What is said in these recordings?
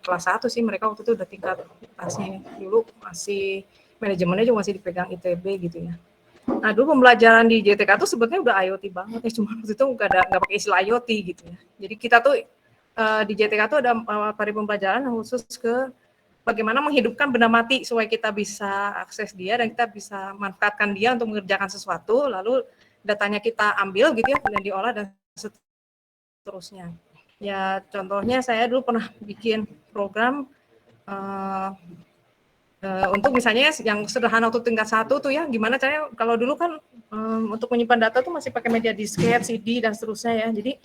kelas 1 sih, mereka waktu itu udah tingkat atasnya. Dulu masih manajemennya juga masih dipegang ITB gitu ya. Nah, dulu pembelajaran di JTK tuh sebetulnya udah IoT banget ya, cuma waktu itu nggak pakai istilah IoT gitu ya. Jadi kita tuh di JTK tuh ada materi pembelajaran khusus ke bagaimana menghidupkan benda mati supaya kita bisa akses dia dan kita bisa manfaatkan dia untuk mengerjakan sesuatu, lalu datanya kita ambil gitu ya, kemudian diolah dan seterusnya. Ya contohnya saya dulu pernah bikin program untuk misalnya yang sederhana untuk tingkat 1 tuh ya, gimana caranya kalau dulu kan untuk menyimpan data tuh masih pakai media disket, CD dan seterusnya ya. Jadi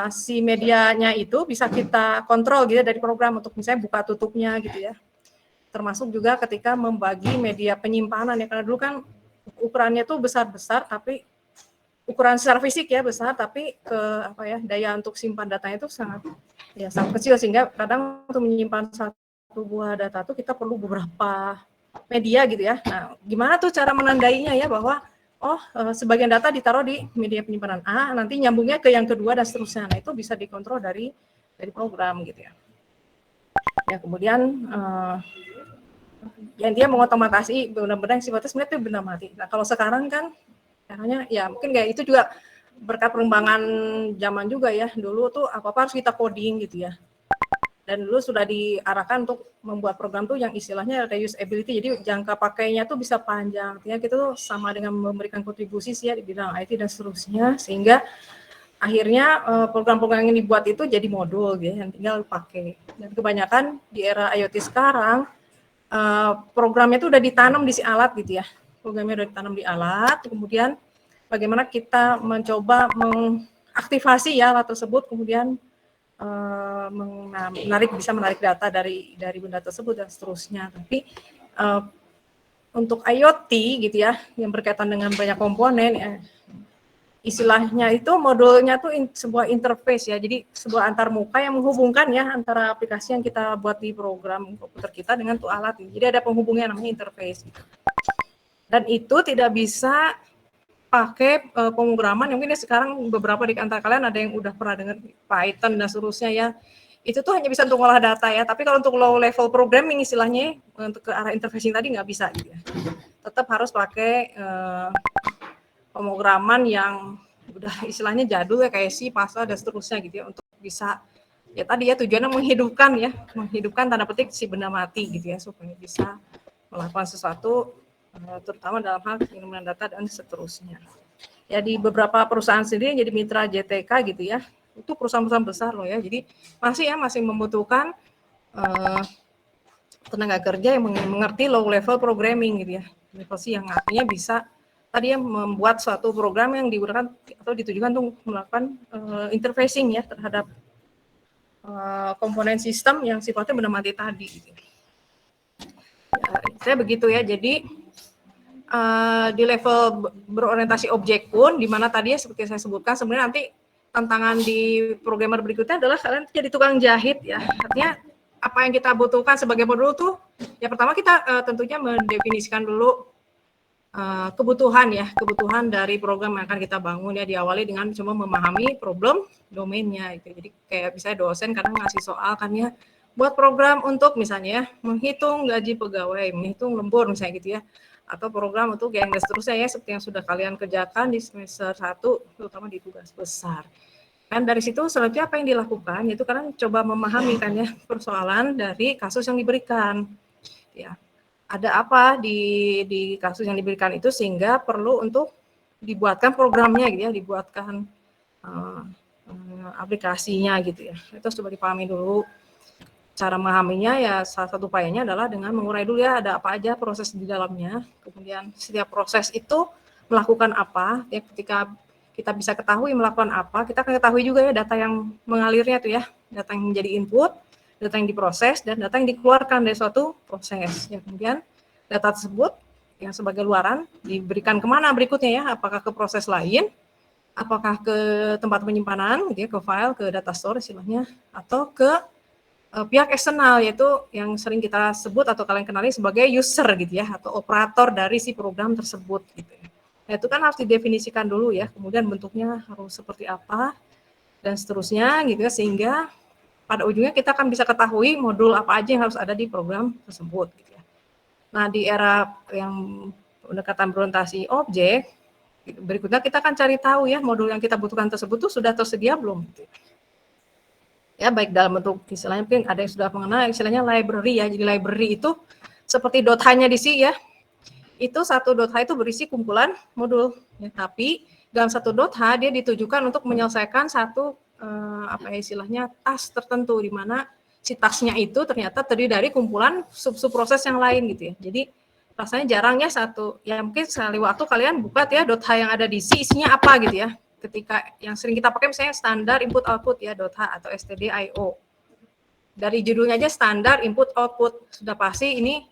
si medianya itu bisa kita kontrol gitu dari program untuk misalnya buka tutupnya gitu ya. Termasuk juga ketika membagi media penyimpanan ya, karena dulu kan ukurannya tuh besar-besar tapi ukuran secara fisik ya besar, tapi daya untuk simpan datanya itu sangat kecil, sehingga kadang untuk menyimpan satu buah data tuh kita perlu beberapa media gitu ya. Nah, gimana tuh cara menandainya ya bahwa sebagian data ditaruh di media penyimpanan A, nanti nyambungnya ke yang kedua dan seterusnya. Nah, itu bisa dikontrol dari program gitu ya. Ya, kemudian yang dia mengotomatasi benda-benda yang sifatnya sebenarnya itu benda mati. Nah, kalau sekarang kan caranya ya mungkin kayak itu juga berkat perkembangan zaman juga ya. Dulu tuh apa-apa harus kita coding gitu ya. Dan dulu sudah diarahkan untuk membuat program tuh yang istilahnya reusability. Jadi jangka pakainya tuh bisa panjang. Artinya kita tuh sama dengan memberikan kontribusi sih ya di bidang IT dan seterusnya, sehingga akhirnya program-program yang dibuat itu jadi modul gitu yang tinggal pakai. Dan kebanyakan di era IoT sekarang programnya itu udah ditanam di si alat gitu ya. Programnya udah ditanam di alat, kemudian bagaimana kita mencoba mengaktifasi ya alat tersebut, kemudian bisa menarik data dari benda tersebut dan seterusnya. Tapi untuk IoT gitu ya, yang berkaitan dengan banyak komponen ya, istilahnya itu modulnya tuh sebuah interface ya, jadi sebuah antarmuka yang menghubungkan ya antara aplikasi yang kita buat di program komputer kita dengan tuh alat. Jadi ada penghubungnya namanya interface. Gitu. Dan itu tidak bisa pakai pemrograman, mungkin ya sekarang beberapa di antara kalian ada yang udah pernah dengar Python dan seterusnya ya. Itu tuh hanya bisa untuk ngolah data ya, tapi kalau untuk low level programming istilahnya untuk ke arah interfacing tadi nggak bisa gitu ya. Tetap harus pakai pemrograman yang udah istilahnya jadul ya kayak C, Pascal dan seterusnya gitu ya untuk bisa ya tadi ya tujuannya menghidupkan tanda petik si benda mati gitu ya supaya bisa melakukan sesuatu terutama dalam hal pengiriman data dan seterusnya. Ya di beberapa perusahaan sendiri yang jadi mitra JTK gitu ya, itu perusahaan-perusahaan besar loh ya, jadi masih membutuhkan tenaga kerja yang mengerti low level programming gitu ya, level C yang artinya bisa tadi ya membuat suatu program yang digunakan atau ditujukan untuk melakukan interfacing ya terhadap komponen sistem yang sifatnya benda mati tadi. Gitu. Ya, saya begitu ya, jadi di level berorientasi objek pun, di mana tadi ya seperti saya sebutkan, sebenarnya nanti tantangan di programmer berikutnya adalah kalian jadi tukang jahit ya. Artinya apa yang kita butuhkan sebagai modul tuh, ya pertama kita tentunya mendefinisikan dulu kebutuhan dari program yang akan kita bangun ya, diawali dengan cuma memahami problem domainnya itu. Jadi kayak misalnya dosen kadang ngasih soal kan ya, buat program untuk misalnya ya, menghitung gaji pegawai, menghitung lembur misalnya gitu ya, atau program untuk yang seterusnya ya seperti yang sudah kalian kerjakan di semester 1 terutama di tugas besar. Kan dari situ selanjutnya apa yang dilakukan itu kan coba memahami kan ya persoalan dari kasus yang diberikan ya. Ada apa di kasus yang diberikan itu sehingga perlu untuk dibuatkan programnya gitu ya, dibuatkan aplikasinya gitu ya. Itu coba dipahami dulu. Cara memahaminya ya salah satu upayanya adalah dengan mengurai dulu ya ada apa aja proses di dalamnya. Kemudian setiap proses itu melakukan apa, ya ketika kita bisa ketahui melakukan apa, kita akan ketahui juga ya data yang mengalirnya tuh ya, data yang menjadi input, data yang diproses, dan data yang dikeluarkan dari suatu proses. Ya, kemudian data tersebut yang sebagai luaran diberikan kemana berikutnya ya, apakah ke proses lain, apakah ke tempat penyimpanan, gitu ya, ke file, ke data store istilahnya, atau ke pihak eksternal, yaitu yang sering kita sebut atau kalian kenali sebagai user gitu ya, atau operator dari si program tersebut gitu ya. Nah, itu kan harus didefinisikan dulu ya, kemudian bentuknya harus seperti apa, dan seterusnya gitu ya, sehingga pada ujungnya kita akan bisa ketahui modul apa aja yang harus ada di program tersebut. Gitu ya. Nah, di era yang pendekatan berorientasi objek, berikutnya kita akan cari tahu ya modul yang kita butuhkan tersebut tuh sudah tersedia belum. Gitu. Ya, baik dalam bentuk istilahnya mungkin ada yang sudah mengenal istilahnya library ya. Jadi library itu seperti .h-nya di C ya. Itu satu .h itu berisi kumpulan modul. Ya, tapi dalam satu .h dia ditujukan untuk menyelesaikan satu apa ya istilahnya task tertentu di mana si tasknya itu ternyata terdiri dari kumpulan sub proses yang lain gitu ya. Jadi rasanya jarang ya satu ya mungkin sekali waktu kalian buka ya .h yang ada di C isinya apa gitu ya. Ketika yang sering kita pakai misalnya standar input output ya .h atau stdio. Dari judulnya aja standar input output sudah pasti ini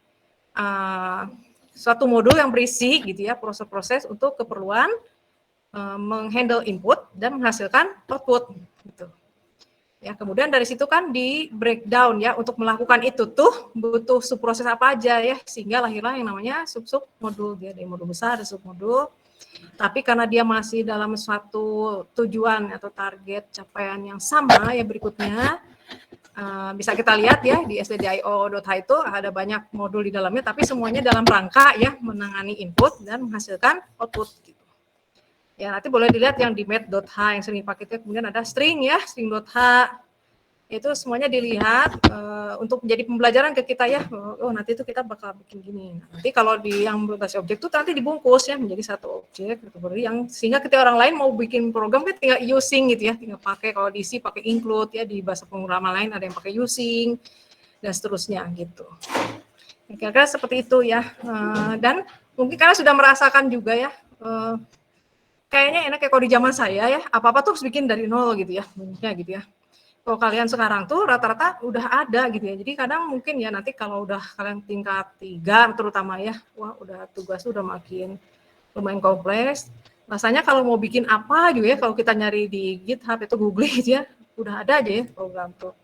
suatu modul yang berisi gitu ya proses-proses untuk keperluan menghandle input dan menghasilkan output gitu. Ya, kemudian dari situ kan di breakdown ya untuk melakukan itu tuh butuh subproses apa aja ya sehingga lahirlah yang namanya sub modul dia ada modul besar ada submodul. Tapi karena dia masih dalam suatu tujuan atau target capaian yang sama ya berikutnya bisa kita lihat ya di stdio.h itu ada banyak modul di dalamnya tapi semuanya dalam rangka ya menangani input dan menghasilkan output gitu. Ya nanti boleh dilihat yang di math.h yang sering dipakai itu kemudian ada string ya string.h itu semuanya dilihat untuk menjadi pembelajaran ke kita ya oh nanti itu kita bakal bikin gini nanti kalau di yang berbasis objek itu nanti dibungkus ya menjadi satu objek kategori yang sehingga ketika orang lain mau bikin program kan tinggal using gitu ya tinggal pakai kalau di C pakai include ya di bahasa pemrograman lain ada yang pakai using dan seterusnya gitu kira-kira seperti itu ya dan mungkin karena sudah merasakan juga ya kayaknya enak kayak kalau di zaman saya ya apa-apa tuh harus bikin dari nol gitu ya bentuknya gitu ya. Kalau kalian sekarang tuh rata-rata udah ada gitu ya. Jadi kadang mungkin ya nanti kalau udah kalian tingkat 3 terutama ya, wah udah tugas udah makin lumayan kompleks. Rasanya kalau mau bikin apa gitu ya, kalau kita nyari di GitHub itu googling gitu ya, udah ada aja ya program tuh.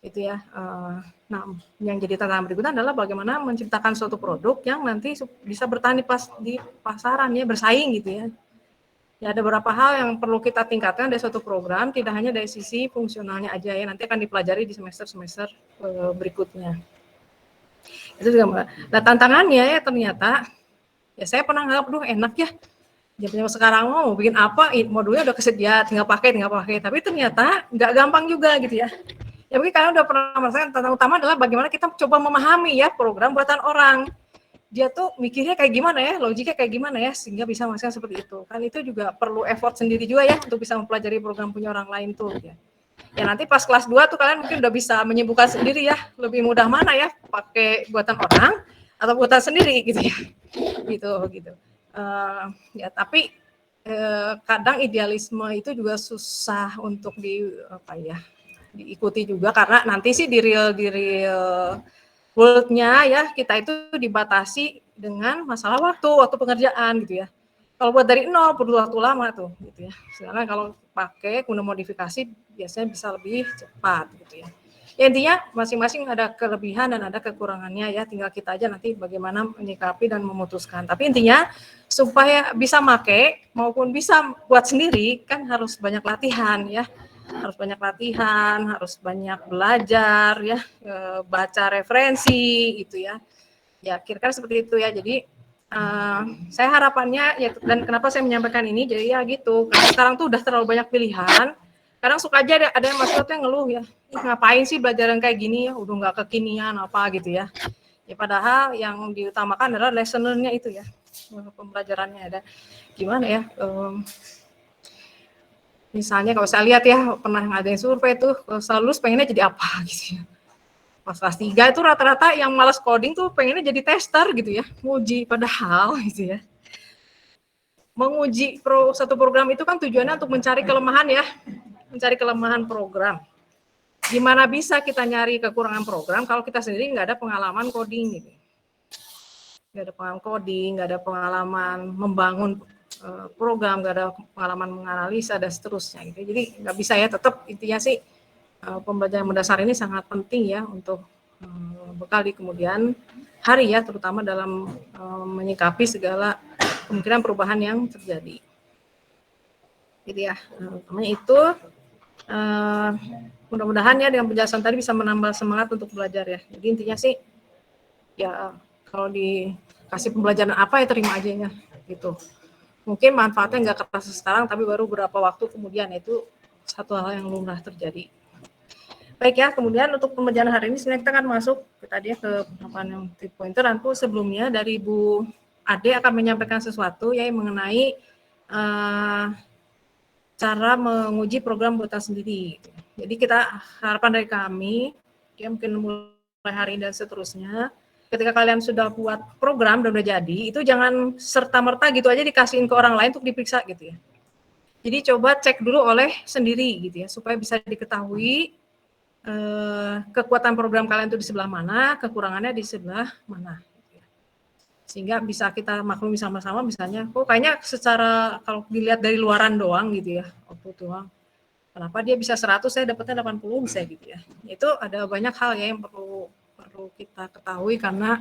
Itu ya. Nah, yang jadi tantangan berikutnya adalah bagaimana menciptakan suatu produk yang nanti bisa bertahan di pasaran ya, bersaing gitu ya. Ya, ada beberapa hal yang perlu kita tingkatkan dari suatu program, tidak hanya dari sisi fungsionalnya aja ya, nanti akan dipelajari di semester-semester berikutnya. Itu juga. Nah, tantangannya ya ternyata, ya saya pernah nganggap, duh enak ya, zaman sekarang mau bikin apa, modulnya udah kesedia, tinggal pakai. Tapi ternyata nggak gampang juga gitu ya. Ya mungkin kalian udah pernah merasakan tantangan utama adalah bagaimana kita coba memahami ya program buatan orang. Dia tuh mikirnya kayak gimana ya, logiknya kayak gimana ya, sehingga bisa menghasilkan seperti itu. Kan itu juga perlu effort sendiri juga ya, untuk bisa mempelajari program punya orang lain tuh. Ya, ya nanti pas kelas 2 tuh kalian mungkin udah bisa menyibukkan sendiri ya, lebih mudah mana ya, pakai buatan orang, atau buatan sendiri gitu ya. Gitu. Ya tapi kadang idealisme itu juga susah untuk diikuti juga, karena nanti sih di real world-nya ya kita itu dibatasi dengan masalah waktu pengerjaan gitu ya. Kalau buat dari nol perlu waktu lama tuh gitu ya. Sedangkan kalau pakai guna modifikasi biasanya bisa lebih cepat gitu ya. Ya intinya masing-masing ada kelebihan dan ada kekurangannya ya. Tinggal kita aja nanti bagaimana menyikapi dan memutuskan. Tapi intinya supaya bisa make maupun bisa buat sendiri kan harus banyak latihan ya. Harus banyak latihan, harus banyak belajar ya, baca referensi gitu ya. Ya kira-kira seperti itu ya. Jadi saya harapannya ya, dan kenapa saya menyampaikan ini jadi ya gitu. Karena sekarang tuh udah terlalu banyak pilihan. Kadang suka aja ada yang masuk yang ngeluh ya, ngapain sih belajar yang kayak gini ya, udah nggak kekinian apa gitu ya. Ya padahal yang diutamakan adalah lesson-nya itu ya, pembelajarannya ada gimana ya. Misalnya kalau saya lihat ya, pernah ada yang survei tuh, kalau lulus pengennya jadi apa gitu ya. Pas kelas 3 itu rata-rata yang malas coding tuh pengennya jadi tester gitu ya, nguji padahal gitu ya. Menguji satu program itu kan tujuannya untuk mencari kelemahan ya, mencari kelemahan program. Gimana bisa kita nyari kekurangan program kalau kita sendiri nggak ada pengalaman coding gitu. Nggak ada pengalaman coding, nggak ada pengalaman membangun program, nggak ada pengalaman menganalisa dan seterusnya gitu. Jadi nggak bisa ya, tetap intinya sih pembelajaran mendasar ini sangat penting ya untuk bekal di kemudian hari ya, terutama dalam menyikapi segala kemungkinan perubahan yang terjadi. Jadi ya, namanya itu Mudah-mudahan ya dengan penjelasan tadi bisa menambah semangat untuk belajar ya. Jadi intinya sih ya kalau dikasih pembelajaran apa ya terima aja ya gitu. Mungkin manfaatnya nggak kerasa sekarang tapi baru beberapa waktu kemudian, itu satu hal yang lumrah terjadi. Baik ya, kemudian untuk pembelajaran hari ini sebenarnya kita akan masuk tadi ya ke penerapan yang 3 pointer. Nanti sebelumnya dari Bu Ade akan menyampaikan sesuatu ya mengenai cara menguji program buatan sendiri. Jadi kita harapan dari kami, ya mungkin mulai hari ini dan seterusnya, ketika kalian sudah buat program dan udah jadi, itu jangan serta-merta gitu aja dikasihin ke orang lain untuk diperiksa gitu ya. Jadi coba cek dulu oleh sendiri gitu ya, supaya bisa diketahui kekuatan program kalian itu di sebelah mana, kekurangannya di sebelah mana. Sehingga bisa kita maklumi sama-sama misalnya, kayaknya secara kalau dilihat dari luaran doang gitu ya, output doang. Kenapa dia bisa 100, saya dapatnya 80 bisa gitu ya. Itu ada banyak hal ya yang perlu kita ketahui karena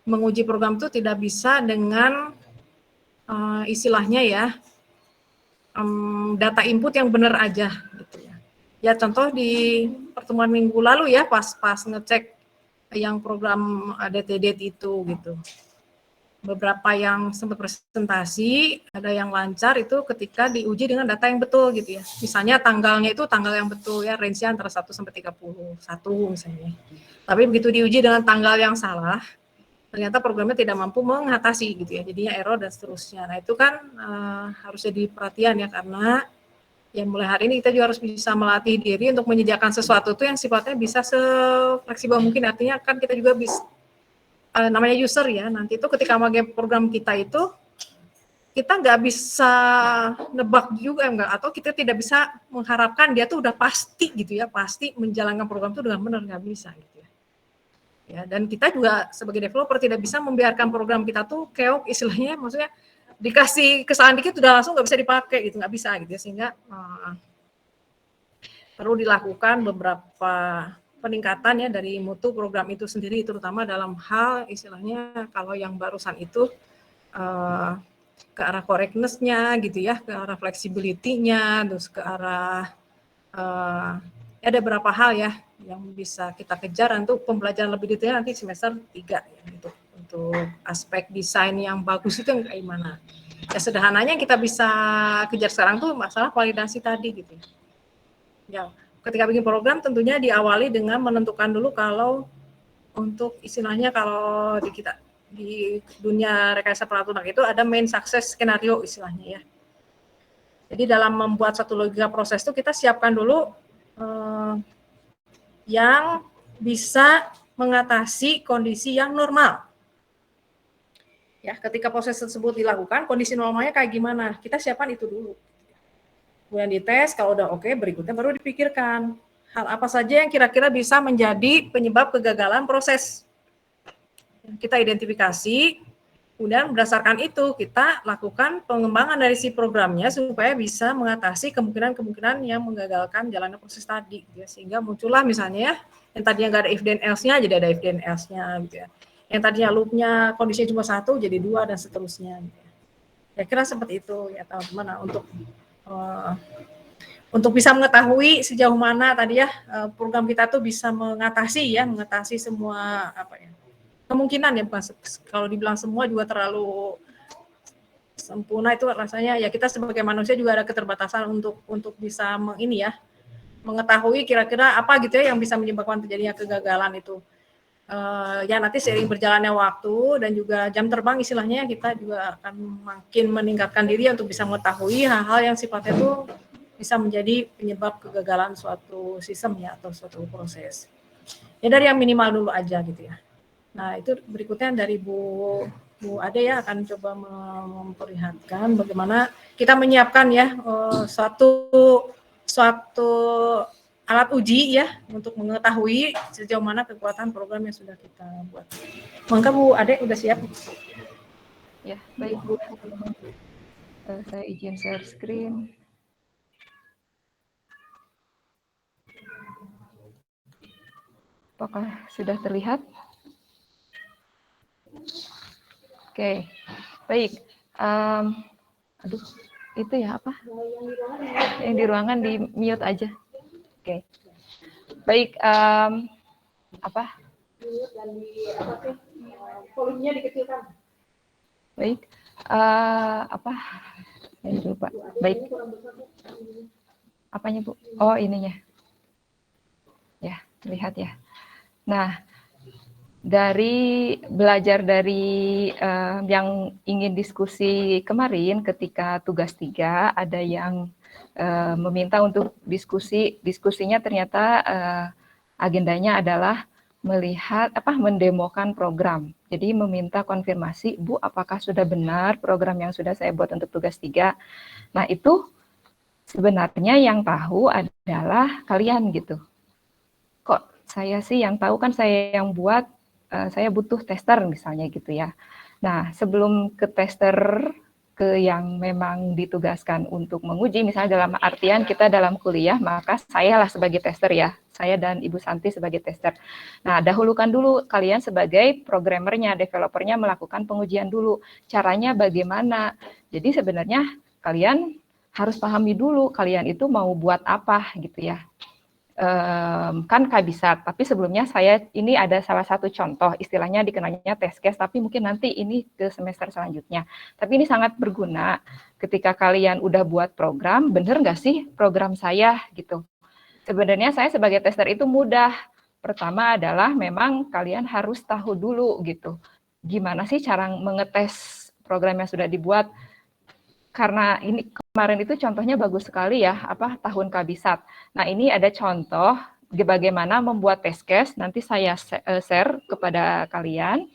menguji program itu tidak bisa dengan istilahnya ya data input yang benar aja gitu ya. Ya contoh di pertemuan minggu lalu ya pas ngecek yang program ADTD itu gitu. Beberapa yang sempat presentasi, ada yang lancar itu ketika diuji dengan data yang betul gitu ya. Misalnya tanggalnya itu tanggal yang betul ya, range-nya antara 1 sampai 31 misalnya. Tapi begitu diuji dengan tanggal yang salah, ternyata programnya tidak mampu mengatasi gitu ya, jadinya error dan seterusnya. Nah itu kan harus jadi perhatian ya, karena ya mulai hari ini kita juga harus bisa melatih diri untuk menyediakan sesuatu itu yang sifatnya bisa se-fleksibel mungkin. Artinya kan kita juga bisa namanya user ya, nanti itu ketika pakai program kita itu kita nggak bisa nebak juga enggak, atau kita tidak bisa mengharapkan dia tuh udah pasti gitu ya, pasti menjalankan program itu dengan benar, nggak bisa gitu ya. Ya, dan kita juga sebagai developer tidak bisa membiarkan program kita tuh keok istilahnya, maksudnya dikasih kesalahan dikit udah langsung nggak bisa dipakai gitu, nggak bisa gitu ya, sehingga perlu dilakukan beberapa peningkatan ya dari mutu program itu sendiri, terutama dalam hal istilahnya kalau yang barusan itu ke arah correctness-nya gitu ya, ke arah flexibility-nya, terus ke arah ada beberapa hal ya yang bisa kita kejar untuk pembelajaran lebih detail nanti semester 3 ya, untuk aspek desain yang bagus itu yang kayak gimana. Ya sederhananya kita bisa kejar sekarang tuh masalah validasi tadi gitu. Ya, ketika bikin program tentunya diawali dengan menentukan dulu kalau untuk istilahnya kalau di kita di dunia rekayasa peraturan itu ada main success skenario istilahnya ya. Jadi dalam membuat satu logika proses itu kita siapkan dulu yang bisa mengatasi kondisi yang normal. Ya, ketika proses tersebut dilakukan, kondisi normalnya kayak gimana? Kita siapkan itu dulu. Kemudian dites, kalau udah oke, berikutnya baru dipikirkan hal apa saja yang kira-kira bisa menjadi penyebab kegagalan proses. Kita identifikasi, kemudian berdasarkan itu kita lakukan pengembangan dari si programnya supaya bisa mengatasi kemungkinan-kemungkinan yang menggagalkan jalannya proses tadi. Ya. Sehingga muncullah misalnya ya, yang tadinya nggak ada if then else-nya jadi ada if then else-nya. Gitu ya. Yang tadinya loop-nya kondisinya cuma 1 jadi 2 dan seterusnya. Gitu ya. Ya kira seperti itu ya teman-teman. Nah, untuk bisa mengetahui sejauh mana tadi ya program kita tuh bisa mengatasi semua apa ya kemungkinan ya, kalau dibilang semua juga terlalu sempurna itu rasanya ya, kita sebagai manusia juga ada keterbatasan untuk bisa mengetahui kira-kira apa gitu ya yang bisa menyebabkan terjadinya kegagalan itu. Ya nanti seiring berjalannya waktu dan juga jam terbang istilahnya, kita juga akan makin meningkatkan diri untuk bisa mengetahui hal-hal yang sifatnya itu bisa menjadi penyebab kegagalan suatu sistem ya atau suatu proses. Ya dari yang minimal dulu aja gitu ya. Nah itu berikutnya dari Bu Ade ya akan coba memperlihatkan bagaimana kita menyiapkan ya suatu alat uji ya untuk mengetahui sejauh mana kekuatan program yang sudah kita buat. Maka Bu Ade udah siap? Ya, baik Bu. Saya izin share screen. Apakah sudah terlihat? Oke, baik. itu ya apa? Yang di ruangan di mute aja. Oke. Baik, apa? Volumenya dikecilkan. Baik, apa? Saya lupa. Baik. Apanya, Bu? Oh, ininya. Ya, terlihat ya. Nah, dari belajar dari yang ingin diskusi kemarin ketika tugas 3, ada yang meminta untuk diskusinya ternyata agendanya adalah melihat mendemokan program. Jadi meminta konfirmasi, Bu, apakah sudah benar program yang sudah saya buat untuk tugas 3? Nah, itu sebenarnya yang tahu adalah kalian gitu. Kok saya sih yang tahu, kan saya yang buat, saya butuh tester misalnya gitu ya. Nah, sebelum ke tester ke yang memang ditugaskan untuk menguji, misalnya dalam artian kita dalam kuliah, maka saya lah sebagai tester ya, saya dan Ibu Santi sebagai tester. Nah, dahulukan dulu kalian sebagai programmernya, developernya melakukan pengujian dulu. Caranya bagaimana? Jadi sebenarnya kalian harus pahami dulu kalian itu mau buat apa gitu ya. Kan Kabisat, tapi sebelumnya saya ini ada salah satu contoh, istilahnya dikenalnya test case, tapi mungkin nanti ini ke semester selanjutnya. Tapi ini sangat berguna ketika kalian udah buat program, bener nggak sih program saya gitu. Sebenarnya saya sebagai tester itu mudah. Pertama adalah memang kalian harus tahu dulu gitu, gimana sih cara mengetes program yang sudah dibuat. Karena ini kemarin itu contohnya bagus sekali ya, tahun Kabisat. Nah, ini ada contoh bagaimana membuat test case, nanti saya share kepada kalian.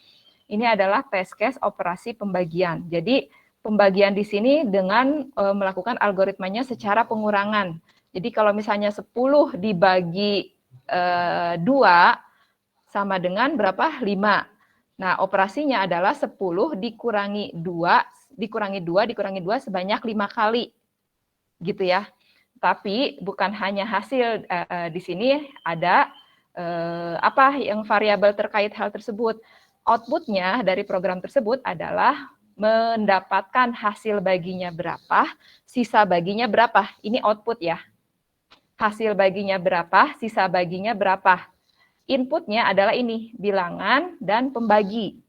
Ini adalah test case operasi pembagian. Jadi pembagian di sini dengan melakukan algoritmanya secara pengurangan. Jadi kalau misalnya 10 dibagi 2 sama dengan berapa? 5. Nah, operasinya adalah 10 dikurangi 2 sebanyak 5 kali. Gitu ya. Tapi bukan hanya hasil, di sini ada yang variabel terkait hal tersebut. Outputnya dari program tersebut adalah mendapatkan hasil baginya berapa, sisa baginya berapa. Ini output ya. Hasil baginya berapa, sisa baginya berapa. Inputnya adalah ini, bilangan dan pembagi.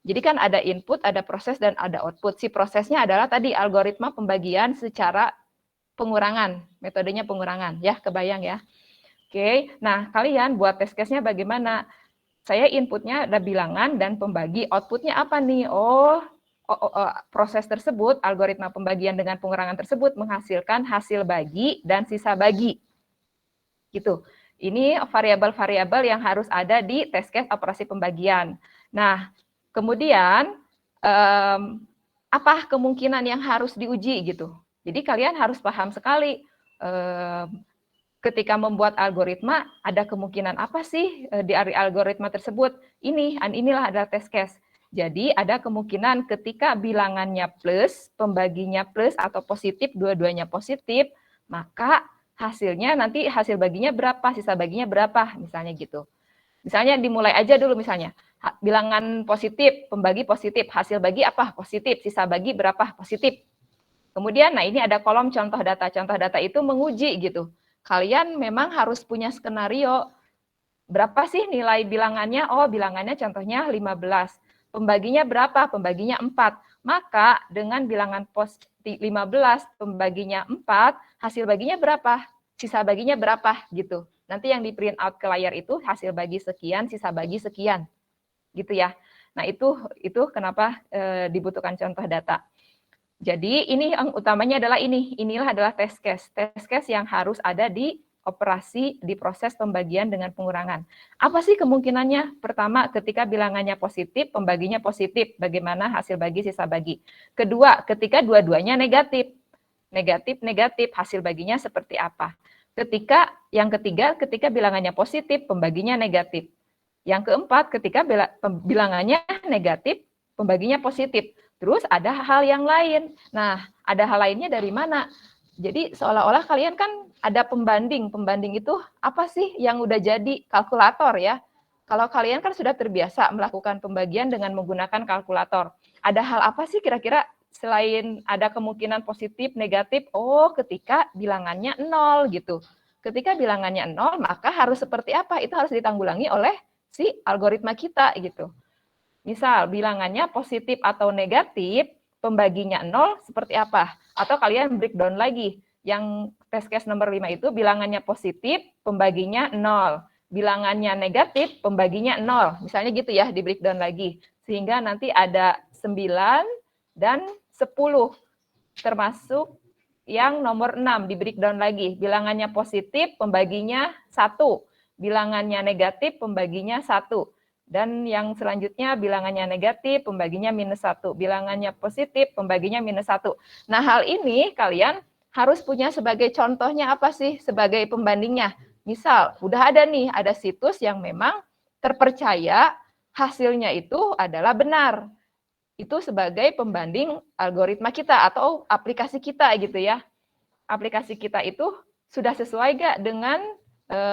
Jadi kan ada input, ada proses, dan ada output. Si prosesnya adalah tadi algoritma pembagian secara pengurangan, metodenya pengurangan. Ya, kebayang ya. Oke, nah kalian buat test case-nya bagaimana? Saya inputnya ada bilangan dan pembagi, outputnya apa nih? Proses tersebut, algoritma pembagian dengan pengurangan tersebut menghasilkan hasil bagi dan sisa bagi. Gitu. Ini variabel-variabel yang harus ada di test case operasi pembagian. Nah, kemudian apa kemungkinan yang harus diuji gitu. Jadi kalian harus paham sekali ketika membuat algoritma ada kemungkinan apa sih di algoritma tersebut. Inilah adalah test case. Jadi ada kemungkinan ketika bilangannya plus, pembaginya plus atau positif, dua-duanya positif, maka hasilnya nanti hasil baginya berapa, sisa baginya berapa, misalnya gitu. Misalnya dimulai aja dulu misalnya, bilangan positif, pembagi positif, hasil bagi apa? Positif, sisa bagi berapa? Positif. Kemudian, nah ini ada kolom contoh data. Contoh data itu menguji gitu. Kalian memang harus punya skenario. Berapa sih nilai bilangannya? Oh, bilangannya contohnya 15. Pembaginya berapa? Pembaginya 4. Maka dengan bilangan 15, pembaginya 4, hasil baginya berapa? Sisa baginya berapa? Gitu. Nanti yang di print out ke layar itu hasil bagi sekian, sisa bagi sekian. Gitu ya. Nah, itu kenapa dibutuhkan contoh data. Jadi ini yang utamanya adalah inilah adalah test case. Test case yang harus ada di operasi di proses pembagian dengan pengurangan. Apa sih kemungkinannya? Pertama, ketika bilangannya positif, pembaginya positif, bagaimana hasil bagi sisa bagi. Kedua, ketika dua-duanya negatif. Negatif, hasil baginya seperti apa. Yang ketiga, ketika bilangannya positif, pembaginya negatif. Yang keempat, ketika bilangannya negatif, pembaginya positif. Terus ada hal yang lain. Nah, ada hal lainnya dari mana? Jadi seolah-olah kalian kan ada pembanding. Pembanding itu apa sih yang udah jadi? Kalkulator ya. Kalau kalian kan sudah terbiasa melakukan pembagian dengan menggunakan kalkulator. Ada hal apa sih kira-kira selain ada kemungkinan positif, negatif, oh ketika bilangannya 0 gitu. Ketika bilangannya 0, maka harus seperti apa? Itu harus ditanggulangi oleh si algoritma kita gitu. Misal bilangannya positif atau negatif, pembaginya 0 seperti apa? Atau kalian breakdown lagi. Yang test case nomor 5 itu bilangannya positif, pembaginya 0. Bilangannya negatif, pembaginya 0. Misalnya gitu ya, di breakdown lagi. Sehingga nanti ada 9 dan 10. Termasuk yang nomor 6 di breakdown lagi. Bilangannya positif, pembaginya 1. Bilangannya negatif, pembaginya 1. Dan yang selanjutnya bilangannya negatif, pembaginya -1. Bilangannya positif, pembaginya -1. Nah, hal ini kalian harus punya sebagai contohnya apa sih? Sebagai pembandingnya. Misal, udah ada nih, ada situs yang memang terpercaya hasilnya itu adalah benar. Itu sebagai pembanding algoritma kita atau aplikasi kita gitu ya. Aplikasi kita itu sudah sesuai gak dengan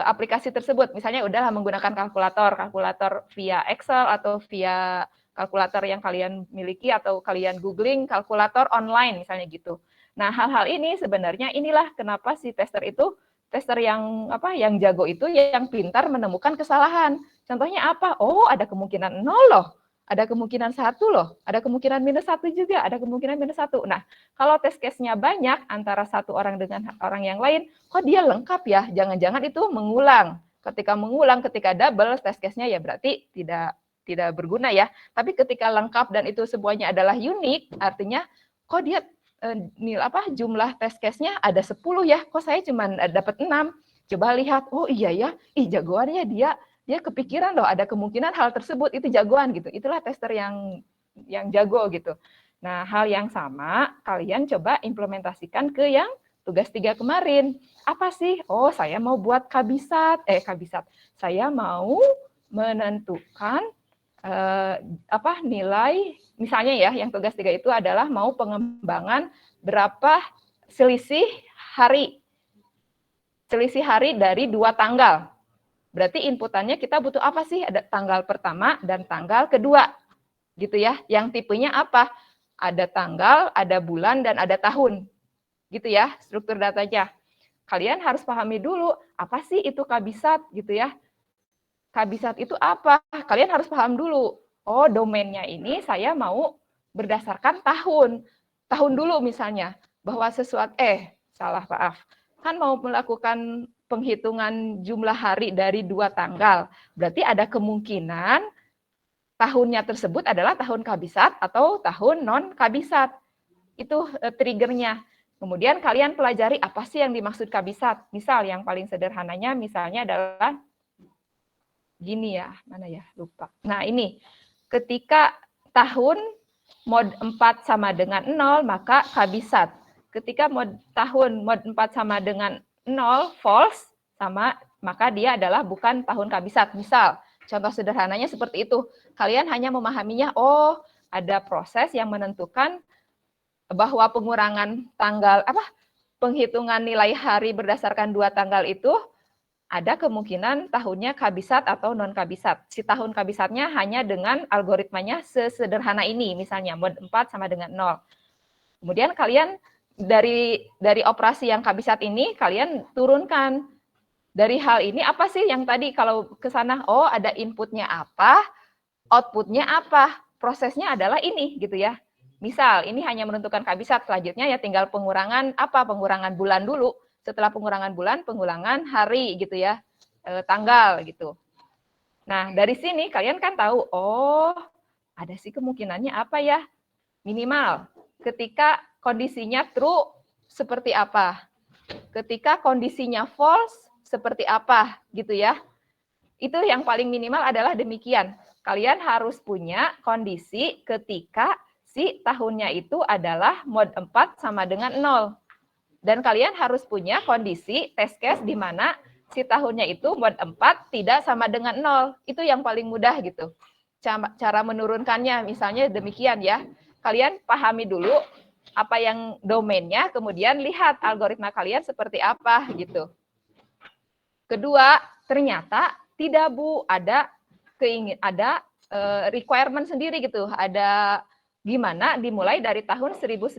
aplikasi tersebut. Misalnya udahlah menggunakan kalkulator via Excel atau via kalkulator yang kalian miliki atau kalian googling kalkulator online misalnya gitu. Nah, hal-hal ini sebenarnya inilah kenapa si tester itu tester yang yang jago itu yang pintar menemukan kesalahan. Contohnya apa? Oh, ada kemungkinan 0 loh. Ada kemungkinan 1 loh, ada kemungkinan -1 juga, ada kemungkinan -1. Nah, kalau test case-nya banyak antara satu orang dengan orang yang lain, kok dia lengkap ya? Jangan-jangan itu mengulang. Ketika mengulang, ketika double test case-nya ya berarti tidak berguna ya. Tapi ketika lengkap dan itu semuanya adalah unik, artinya kok dia jumlah test case-nya ada 10 ya, kok saya cuma dapat 6. Coba lihat, oh iya ya, jagoannya dia kepikiran loh ada kemungkinan hal tersebut, itu jagoan gitu. Itulah tester yang jago gitu. Nah, hal yang sama kalian coba implementasikan ke yang tugas 3 kemarin. Apa sih? Oh, saya mau buat kabisat. Saya mau menentukan nilai, misalnya ya, yang tugas 3 itu adalah mau pengembangan berapa selisih hari dari 2 tanggal. Berarti inputannya kita butuh apa sih? Ada tanggal pertama dan tanggal kedua. Gitu ya. Yang tipenya apa? Ada tanggal, ada bulan, dan ada tahun. Gitu ya, struktur datanya. Kalian harus pahami dulu, apa sih itu kabisat gitu ya. Kabisat itu apa? Kalian harus paham dulu. Oh, domainnya ini saya mau berdasarkan tahun. Tahun dulu misalnya. Bahwa sesuatu, maaf. Kan mau melakukan penghitungan jumlah hari dari 2 tanggal. Berarti ada kemungkinan tahunnya tersebut adalah tahun kabisat atau tahun non-kabisat. Itu triggernya. Kemudian kalian pelajari apa sih yang dimaksud kabisat. Misal yang paling sederhananya misalnya adalah gini ya, mana ya, lupa. Nah ini, ketika tahun mod 4 sama dengan 0, maka kabisat. Ketika tahun mod 4 sama dengan 0 false, maka dia adalah bukan tahun kabisat. Misal, contoh sederhananya seperti itu. Kalian hanya memahaminya, oh ada proses yang menentukan bahwa pengurangan penghitungan nilai hari berdasarkan 2 tanggal itu ada kemungkinan tahunnya kabisat atau non kabisat. Si tahun kabisatnya hanya dengan algoritmanya sesederhana ini, misalnya mod 4 sama dengan 0. Kemudian kalian dari operasi yang kabisat ini kalian turunkan dari hal ini apa sih yang tadi kalau ke sana, oh ada inputnya apa, outputnya apa, prosesnya adalah ini gitu ya. Misal ini hanya menentukan kabisat, selanjutnya ya tinggal pengurangan pengurangan bulan dulu. Setelah pengurangan bulan, pengurangan hari gitu ya, tanggal gitu. Nah dari sini kalian kan tahu, oh ada sih kemungkinannya apa ya, minimal ketika kondisinya true seperti apa, ketika kondisinya false seperti apa gitu ya. Itu yang paling minimal adalah demikian. Kalian harus punya kondisi ketika si tahunnya itu adalah mod 4 sama dengan 0. Dan kalian harus punya kondisi test case di mana si tahunnya itu mod 4 tidak sama dengan 0. Itu yang paling mudah gitu. Cara menurunkannya misalnya demikian ya. Kalian pahami dulu apa yang domainnya, kemudian lihat algoritma kalian seperti apa gitu. Kedua, ternyata tidak Bu, ada requirement sendiri gitu, ada Gimana dimulai dari tahun 1900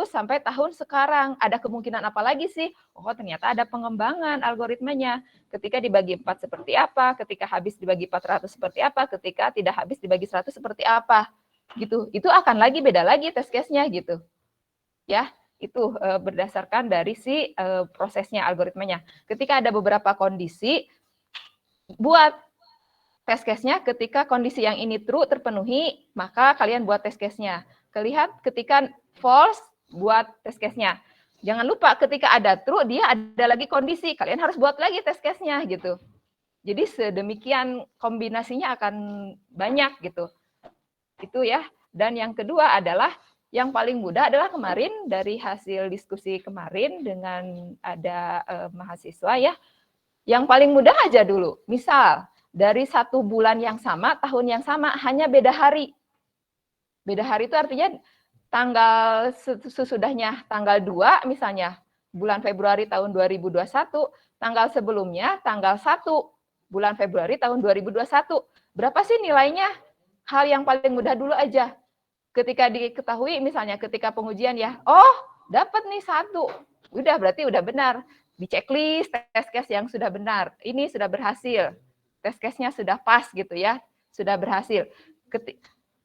sampai tahun sekarang. Ada kemungkinan apa lagi sih? Oh, ternyata ada pengembangan algoritmanya. Ketika dibagi 4 seperti apa, ketika habis dibagi 400 seperti apa, ketika tidak habis dibagi 100 seperti apa. Gitu. Itu akan lagi beda lagi test case-nya gitu. Ya, itu berdasarkan dari si prosesnya, algoritmanya. Ketika ada beberapa kondisi, buat test case-nya ketika kondisi yang ini true terpenuhi, maka kalian buat test case-nya. Kelihat ketika false, buat test case-nya. Jangan lupa ketika ada true, dia ada lagi kondisi. Kalian harus buat lagi test case-nya gitu. Jadi sedemikian kombinasinya akan banyak gitu. Itu ya. Dan yang kedua adalah, yang paling mudah adalah kemarin dari hasil diskusi kemarin dengan ada mahasiswa ya. Yang paling mudah aja dulu. Misal, dari 1 bulan yang sama, tahun yang sama, hanya beda hari. Beda hari itu artinya tanggal sesudahnya tanggal 2 misalnya, bulan Februari tahun 2021, tanggal sebelumnya tanggal 1 bulan Februari tahun 2021. Berapa sih nilainya? Hal yang paling mudah dulu aja. Ketika diketahui misalnya ketika pengujian ya, oh dapat nih 1. Udah berarti udah benar. Di checklist test case yang sudah benar. Ini sudah berhasil. Test case-nya sudah pas gitu ya, sudah berhasil.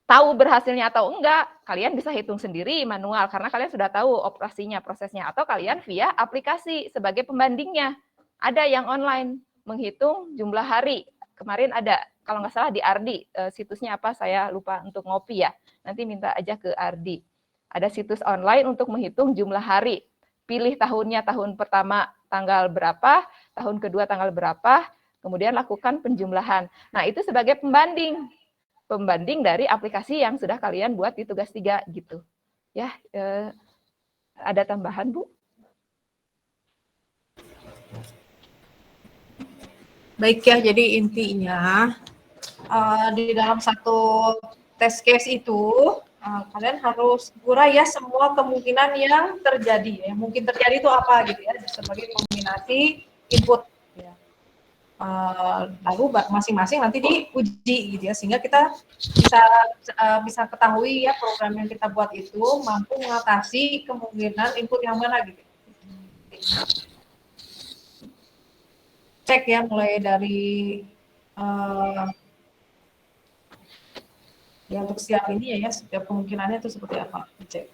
Tahu berhasilnya atau enggak, kalian bisa hitung sendiri manual karena kalian sudah tahu operasinya, prosesnya, atau kalian via aplikasi sebagai pembandingnya. Ada yang online menghitung jumlah hari. Kemarin ada, kalau nggak salah di Ardi, situsnya apa saya lupa untuk ngopi ya. Nanti minta aja ke Ardi. Ada situs online untuk menghitung jumlah hari. Pilih tahunnya, tahun pertama tanggal berapa, tahun kedua tanggal berapa, kemudian lakukan penjumlahan. Nah, itu sebagai pembanding dari aplikasi yang sudah kalian buat di tugas 3 gitu. Ya, ada tambahan, Bu? Baik ya, jadi intinya di dalam satu test case itu kalian harus urai ya semua kemungkinan yang terjadi. Yang mungkin terjadi itu apa gitu ya, sebagai kombinasi input. Ya. Lalu masing-masing nanti diuji gitu ya, sehingga kita bisa ketahui ya program yang kita buat itu mampu mengatasi kemungkinan input yang mana gitu. Cek ya mulai dari ya untuk setiap ini ya setiap kemungkinannya itu seperti apa, cek.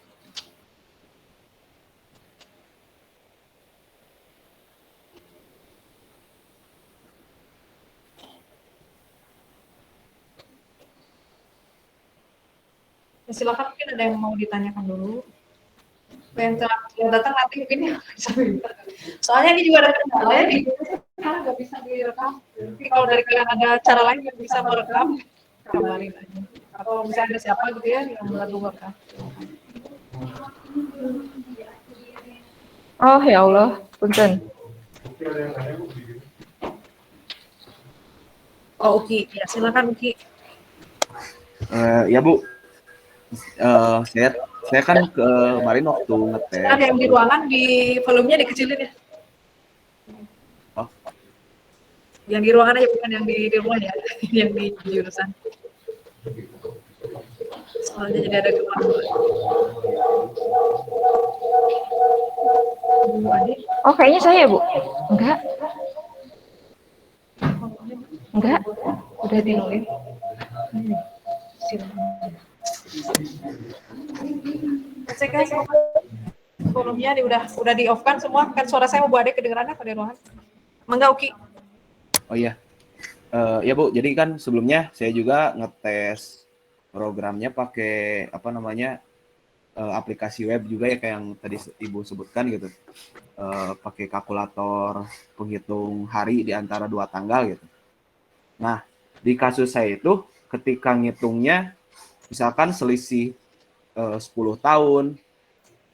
Ya, silakan mungkin ada yang mau ditanyakan dulu. Yang datang nanti mungkin ya bisa. Soalnya ini juga ada kendala ya di nggak bisa direkam. Tapi kalau dari kalian ada cara lain yang bisa merekam, kabarin aja. Atau misalnya ada siapa gitu ya yang membantu merekam. Oh ya Allah, punten. Oh Uki, ya silakan Uki. Ya Bu, saya kan kemarin waktu ngetes. Ada yang di ruangan di volumenya dikecilin ya. Oh. Yang di ruangan aja bukan yang di rumah ya, yang di jurusan. Soalnya jadi ada kemajuan. Oh kayaknya saya Bu. Enggak. Enggak. Udah dinulis. Cek guys, volumenya udah di off kan semua, kan suara saya mau Bu Ade kedengerannya pada ruangan. Mangga Uki. Oh iya, ya Bu. Jadi kan sebelumnya saya juga ngetes programnya pakai apa namanya aplikasi web juga ya kayak yang tadi Ibu sebutkan gitu. Pakai kalkulator penghitung hari di antara 2 tanggal gitu. Nah, di kasus saya itu ketika ngitungnya misalkan selisih 10 tahun,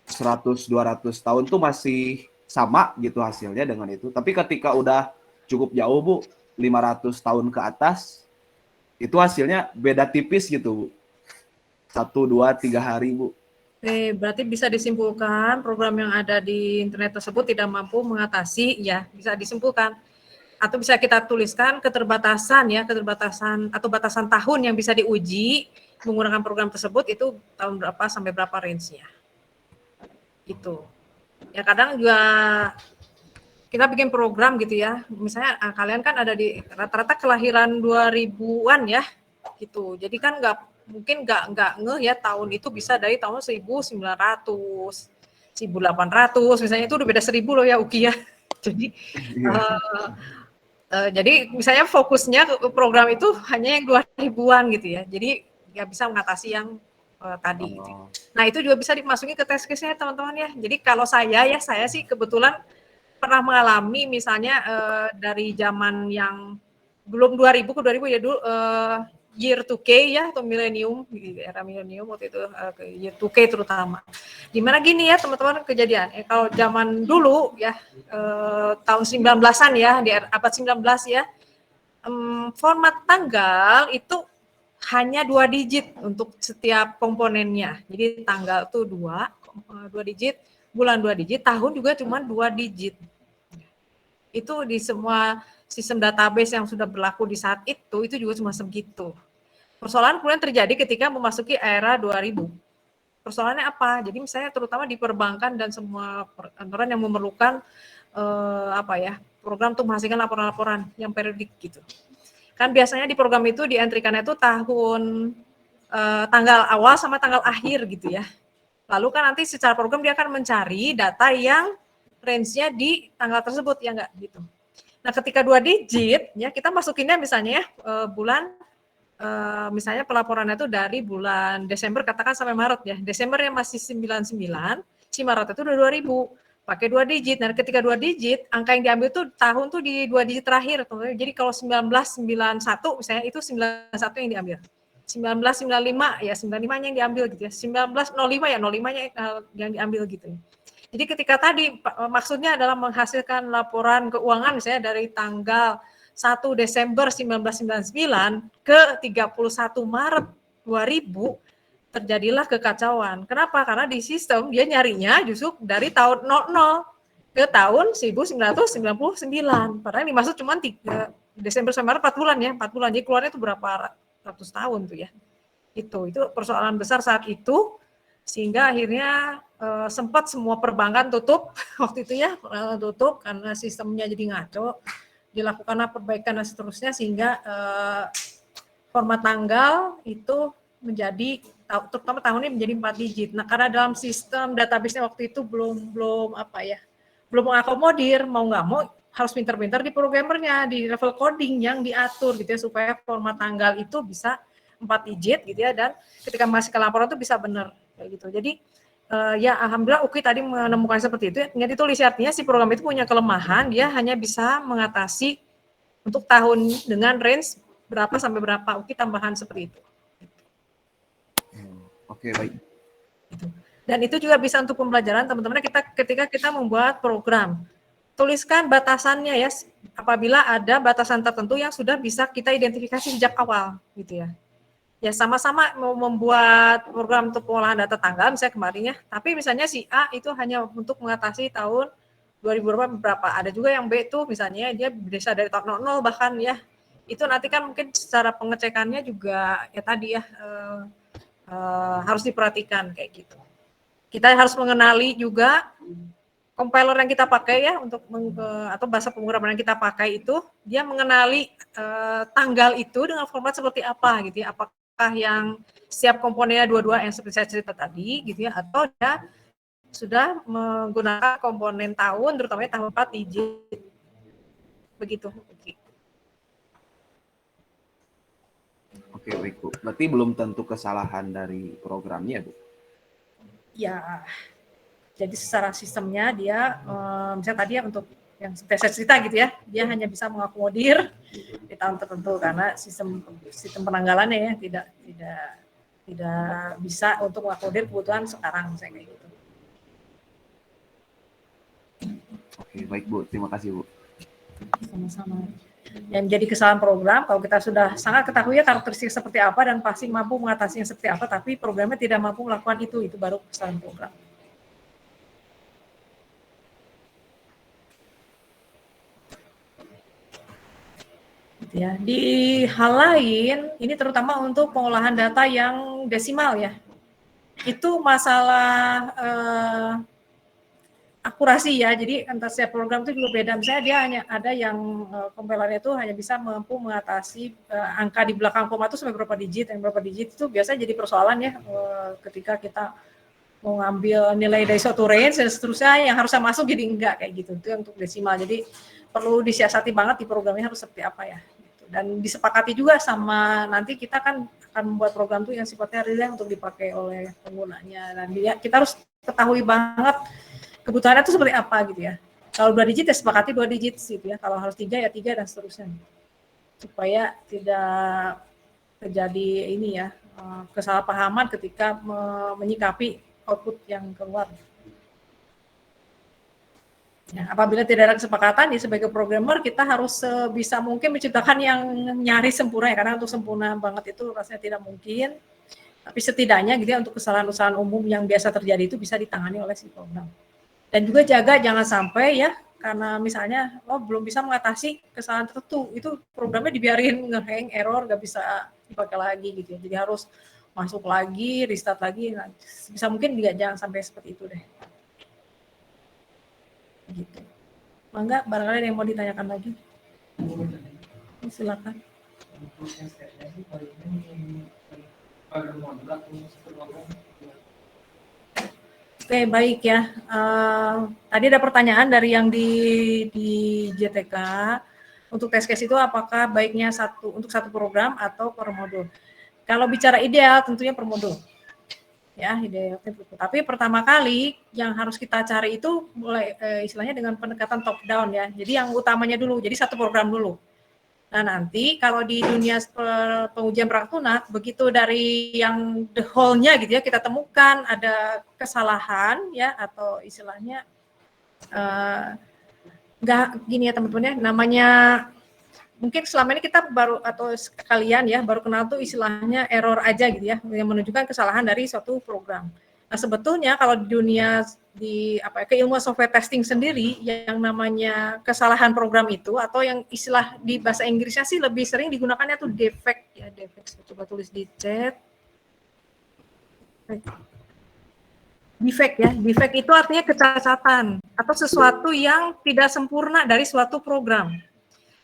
100-200 tahun tuh masih sama gitu hasilnya dengan itu. Tapi ketika udah cukup jauh Bu, 500 tahun ke atas, itu hasilnya beda tipis gitu Bu. 1, 2, 3 hari Bu. Oke, berarti bisa disimpulkan program yang ada di internet tersebut tidak mampu mengatasi, ya bisa disimpulkan. Atau bisa kita tuliskan keterbatasan atau batasan tahun yang bisa diuji menggunakan program tersebut itu tahun berapa sampai berapa range-nya. Itu. Ya kadang juga kita bikin program gitu ya. Misalnya kalian kan ada di rata-rata kelahiran 2000-an ya. Gitu. Jadi kan nggak ngeh ya tahun itu bisa dari tahun 1900, 1800 misalnya, itu udah beda 1000 loh ya Uki ya. Jadi jadi misalnya fokusnya ke program itu hanya yang 2000-an gitu ya. Jadi nggak bisa mengatasi yang tadi gitu. Nah, itu juga bisa dimasukin ke test case-nya teman-teman ya. Jadi kalau saya sih kebetulan pernah mengalami misalnya dari zaman yang belum 2000 ke 2000 ya dulu year 2K ya atau milenium, era milenium waktu itu year 2K terutama. Dimana gini ya teman-teman kejadian, kalau zaman dulu ya tahun 19-an ya, di abad 19 ya, format tanggal itu hanya 2 digit untuk setiap komponennya. Jadi tanggal tuh 2 digit, bulan 2 digit, tahun juga cuma 2 digit. Itu di semua sistem database yang sudah berlaku di saat itu juga cuma segitu. Persoalan kemudian terjadi ketika memasuki era 2000. Persoalannya apa? Jadi misalnya terutama di perbankan dan semua perkantoran yang memerlukan program untuk menghasilkan laporan-laporan yang periodik gitu. Kan biasanya di program itu dientrikannya itu tahun tanggal awal sama tanggal akhir gitu ya. Lalu kan nanti secara program dia akan mencari data yang range-nya di tanggal tersebut ya enggak gitu. Nah, ketika 2 digit ya kita masukinnya misalnya bulan misalnya pelaporannya itu dari bulan Desember katakan sampai Maret ya. Desember yang masih 99, si Maret itu udah 2000. Pakai 2 digit. Nah, ketika 2 digit, angka yang diambil tuh tahun tuh di 2 digit terakhir. Jadi kalau 1991 misalnya itu 91 yang diambil. 1995 ya 95-nya yang diambil gitu ya. 1905 ya 05-nya yang diambil gitu ya. Jadi ketika tadi maksudnya adalah menghasilkan laporan keuangan misalnya dari tanggal 1 Desember 1999 ke 31 Maret 2000 terjadilah kekacauan. Kenapa? Karena di sistem dia nyarinya justru dari tahun 00 ke tahun 1999. Padahal yang dimaksud cuma Desember sampai Maret 4 bulan ya, 4 bulan. Jadi keluarnya itu berapa ratus tahun tuh ya. Itu persoalan besar saat itu sehingga akhirnya sempat semua perbankan tutup waktu itu ya, tutup karena sistemnya jadi ngaco, dilakukanlah perbaikan dan seterusnya sehingga format tanggal itu menjadi terutama tahunnya menjadi 4 digit. Nah, karena dalam sistem database-nya waktu itu belum mengakomodir, mau nggak mau harus pintar-pintar di programmernya, di level coding yang diatur gitu ya supaya format tanggal itu bisa 4 digit gitu ya, dan ketika masih ke laporan itu bisa benar kayak gitu. Jadi ya alhamdulillah Uki tadi menemukan seperti itu. Ingat itu artinya si program itu punya kelemahan, dia hanya bisa mengatasi untuk tahun dengan range berapa sampai berapa. Uki tambahan seperti itu. Oke, baik. Dan itu juga bisa untuk pembelajaran teman-teman ketika kita membuat program. Tuliskan batasannya ya, apabila ada batasan tertentu yang sudah bisa kita identifikasi sejak awal gitu ya. Ya sama-sama mau membuat program untuk pengolahan data tanggal misalnya kemarin ya, tapi misalnya si A itu hanya untuk mengatasi tahun 2000 berapa. Ada juga yang B itu misalnya dia bisa dari tahun 00 bahkan ya. Itu nanti kan mungkin secara pengecekannya juga ya tadi ya harus diperhatikan kayak gitu. Kita harus mengenali juga compiler yang kita pakai ya untuk atau bahasa pemrograman yang kita pakai itu dia mengenali tanggal itu dengan format seperti apa gitu ya. Apakah yang setiap komponennya dua-dua yang seperti saya cerita tadi gitu ya, atau dia sudah menggunakan komponen tahun terutamanya tahun 4 digit begitu. Oke, baik Bu. Berarti belum tentu kesalahan dari programnya, Bu? Ya, jadi secara sistemnya dia, misalnya tadi ya untuk yang seperti saya cerita gitu ya, dia hanya bisa mengakomodir di tahun tertentu karena sistem penanggalannya ya tidak bisa untuk mengakomodir kebutuhan sekarang misalnya kayak gitu. Oke, baik Bu. Terima kasih Bu. Sama-sama. Yang menjadi kesalahan program, kalau kita sudah sangat ketahui ya karakteristik seperti apa dan pasti mampu mengatasinya seperti apa, tapi programnya tidak mampu melakukan itu baru kesalahan program. Gitu ya. Di hal lain, ini terutama untuk pengolahan data yang desimal ya, itu masalah akurasi ya. Jadi antar setiap program itu juga beda. Misalnya dia hanya ada yang kompilernya itu hanya bisa mampu mengatasi angka di belakang koma itu sampai berapa digit, yang berapa digit itu biasa jadi persoalan ya ketika kita mau ngambil nilai dari suatu range dan seterusnya yang harusnya masuk jadi enggak kayak gitu. Itu untuk desimal. Jadi perlu disiasati banget di programnya harus seperti apa ya. Gitu. Dan disepakati juga sama nanti kita kan akan membuat program tuh yang sifatnya real untuk dipakai oleh penggunanya. Dan kita harus ketahui banget kebutuhannya itu seperti apa gitu ya. Kalau 2 digit ya sepakati 2 digit gitu ya. Kalau harus 3 ya 3 dan seterusnya. Supaya tidak terjadi ini ya kesalahpahaman ketika menyikapi output yang keluar. Ya, apabila tidak ada kesepakatan, ya sebagai programmer kita harus sebisa mungkin menciptakan yang nyaris sempurna ya, karena untuk sempurna banget itu rasanya tidak mungkin. Tapi setidaknya gitu ya, untuk kesalahan-kesalahan umum yang biasa terjadi itu bisa ditangani oleh si program. Dan juga jaga jangan sampai ya, karena misalnya belum bisa mengatasi kesalahan tertentu, itu programnya dibiarin nge-hang, error, nggak bisa dipakai lagi gitu ya. Jadi harus masuk lagi, restart lagi, nah, bisa mungkin juga jangan sampai seperti itu deh. Gitu. Mangga, barangkali ada yang mau ditanyakan lagi. Silakan. Oke, baik ya. Tadi ada pertanyaan dari yang di JTK. Untuk test case itu apakah baiknya untuk satu program atau per modul? Kalau bicara ideal tentunya per modul. Ya, ideal. Tapi pertama kali yang harus kita cari itu mulai istilahnya dengan pendekatan top down ya. Jadi yang utamanya dulu. Jadi satu program dulu. Nah, nanti kalau di dunia pengujian praktuna, begitu dari yang the whole-nya gitu ya, kita temukan ada kesalahan ya, atau istilahnya enggak gini ya teman-teman ya, namanya mungkin selama ini kita baru atau kalian ya baru kenal tuh istilahnya error aja gitu ya, yang menunjukkan kesalahan dari suatu program. Nah, sebetulnya kalau di dunia keilmuan software testing sendiri yang namanya kesalahan program itu atau yang istilah di bahasa Inggrisnya sih lebih sering digunakannya tuh defect ya, defect. Coba tulis di chat. Defect ya, defect itu artinya kecacatan atau sesuatu yang tidak sempurna dari suatu program.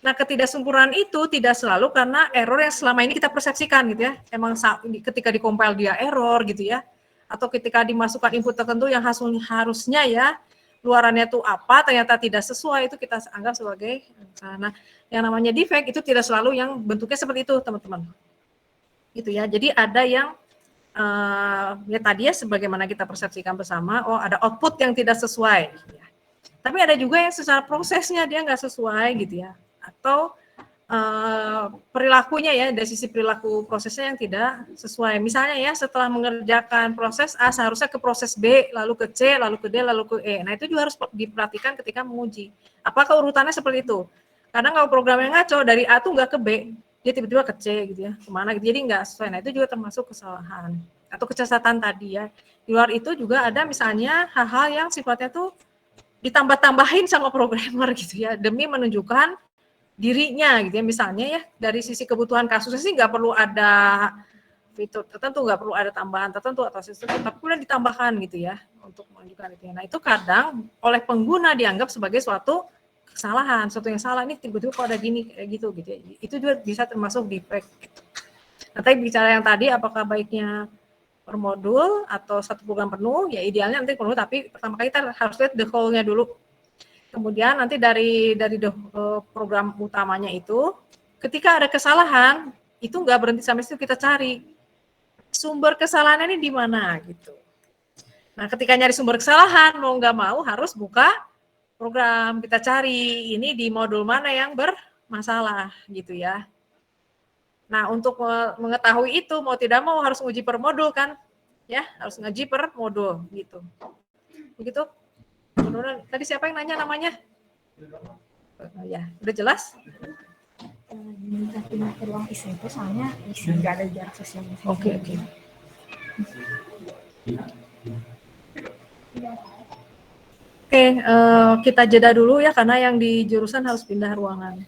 Nah, ketidaksempurnaan itu tidak selalu karena error yang selama ini kita persepsikan gitu ya. Emang ketika dikompil dia error gitu ya. Atau ketika dimasukkan input tertentu yang harusnya ya luarannya itu apa, ternyata tidak sesuai, itu kita anggap sebagai nah, yang namanya defect itu tidak selalu yang bentuknya seperti itu, teman-teman. Gitu ya. Jadi ada yang ya tadi ya sebagaimana kita persepsikan bersama, ada output yang tidak sesuai. Ya. Tapi ada juga yang secara prosesnya dia nggak sesuai gitu ya. Atau perilakunya ya, dari sisi perilaku prosesnya yang tidak sesuai. Misalnya ya, setelah mengerjakan proses A seharusnya ke proses B, lalu ke C, lalu ke D, lalu ke E. Nah, itu juga harus diperhatikan ketika menguji. Apakah urutannya seperti itu? Karena kalau programnya ngaco, dari A tuh nggak ke B, dia tiba-tiba ke C gitu ya, kemana gitu. Jadi nggak sesuai. Nah, itu juga termasuk kesalahan atau kecacatan tadi ya. Di luar itu juga ada misalnya hal-hal yang sifatnya tuh ditambah-tambahin sama programmer gitu ya, demi menunjukkan dirinya gitu ya. Misalnya ya dari sisi kebutuhan kasusnya sih nggak perlu ada fitur tertentu, nggak perlu ada tambahan tertentu atau sesuatu, tapi kemudian ditambahkan gitu ya untuk menunjukkan itu. Nah, itu kadang oleh pengguna dianggap sebagai suatu kesalahan, suatu yang salah, ini tiba-tiba kok ada gini kayak gitu gitu ya. Itu juga bisa termasuk defect. Nah, tapi bicara yang tadi apakah baiknya per modul atau satu program penuh, ya idealnya nanti penuh, tapi pertama kali kita harus lihat the whole-nya dulu. Kemudian nanti dari program utamanya itu, ketika ada kesalahan, itu nggak berhenti sampai situ, kita cari sumber kesalahannya ini di mana gitu. Nah, ketika nyari sumber kesalahan, mau nggak mau harus buka program, kita cari ini di modul mana yang bermasalah gitu ya. Nah, untuk mengetahui itu, mau tidak mau harus uji per modul kan, ya harus ngaji per modul gitu. Begitu. Tadi siapa yang nanya namanya? Ya, udah jelas? Minta pindah ke ruang isi itu soalnya isi nggak ada jarak sosial. Oke. Oke, kita jeda dulu ya karena yang di jurusan harus pindah ruangan.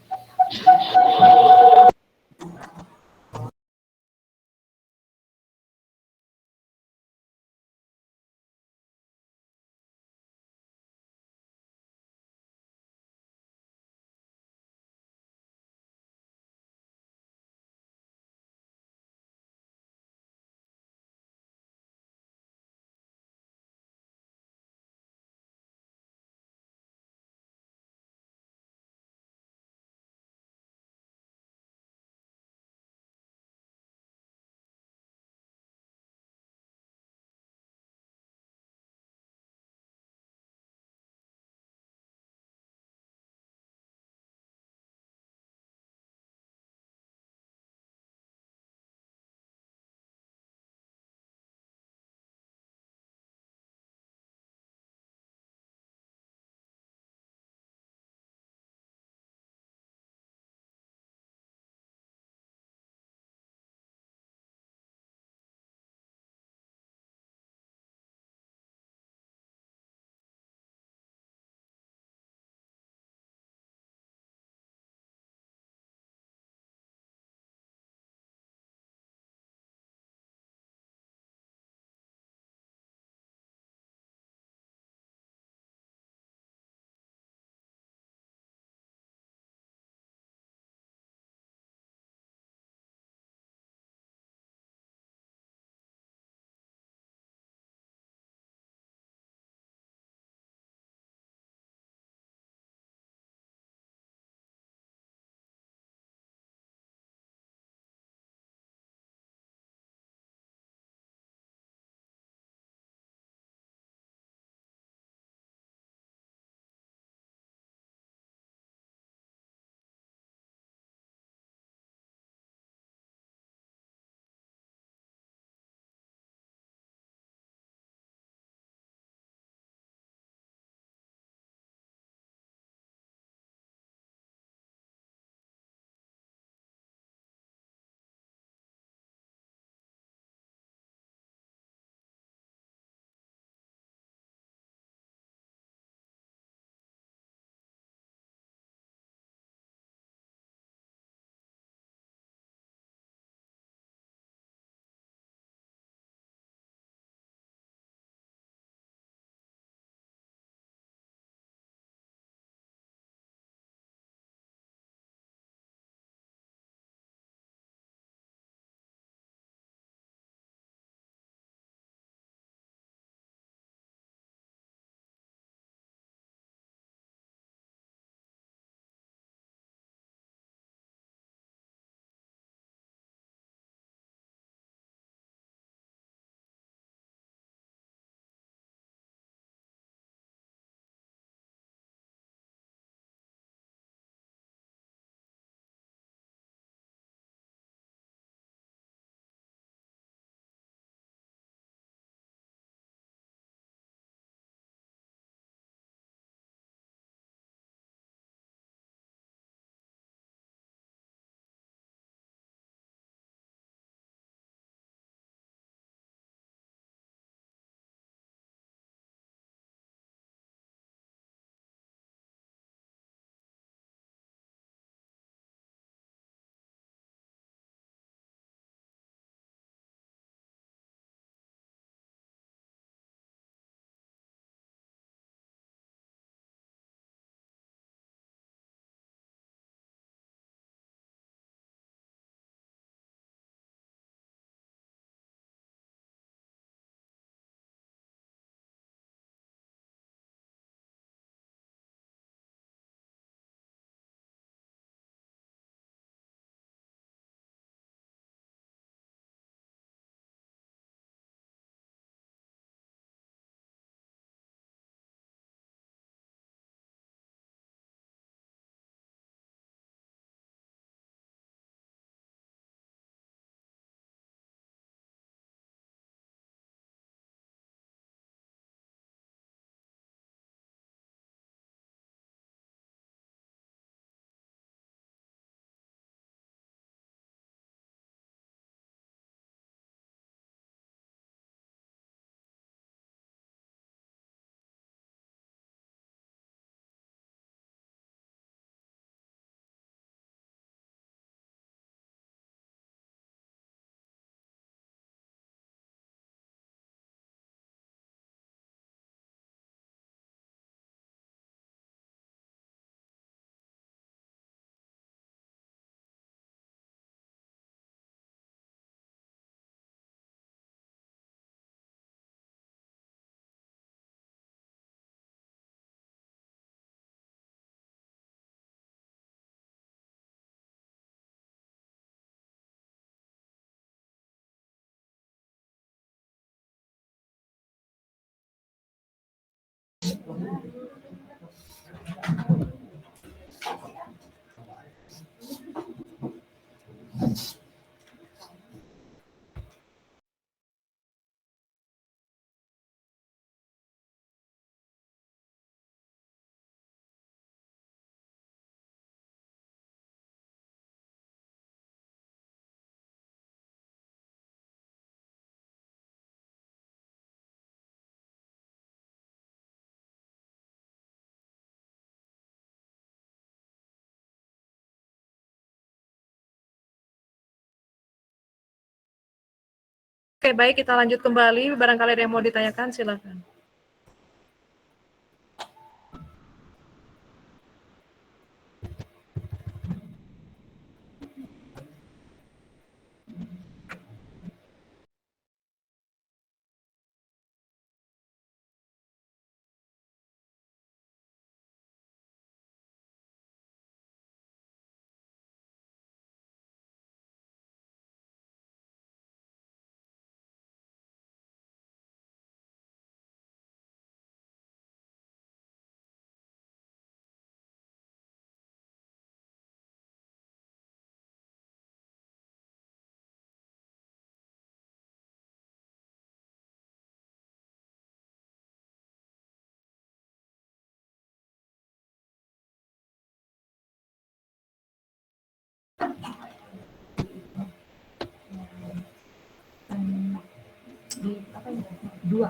Oke, baik, kita lanjut kembali. Barangkali ada yang mau ditanyakan, silakan.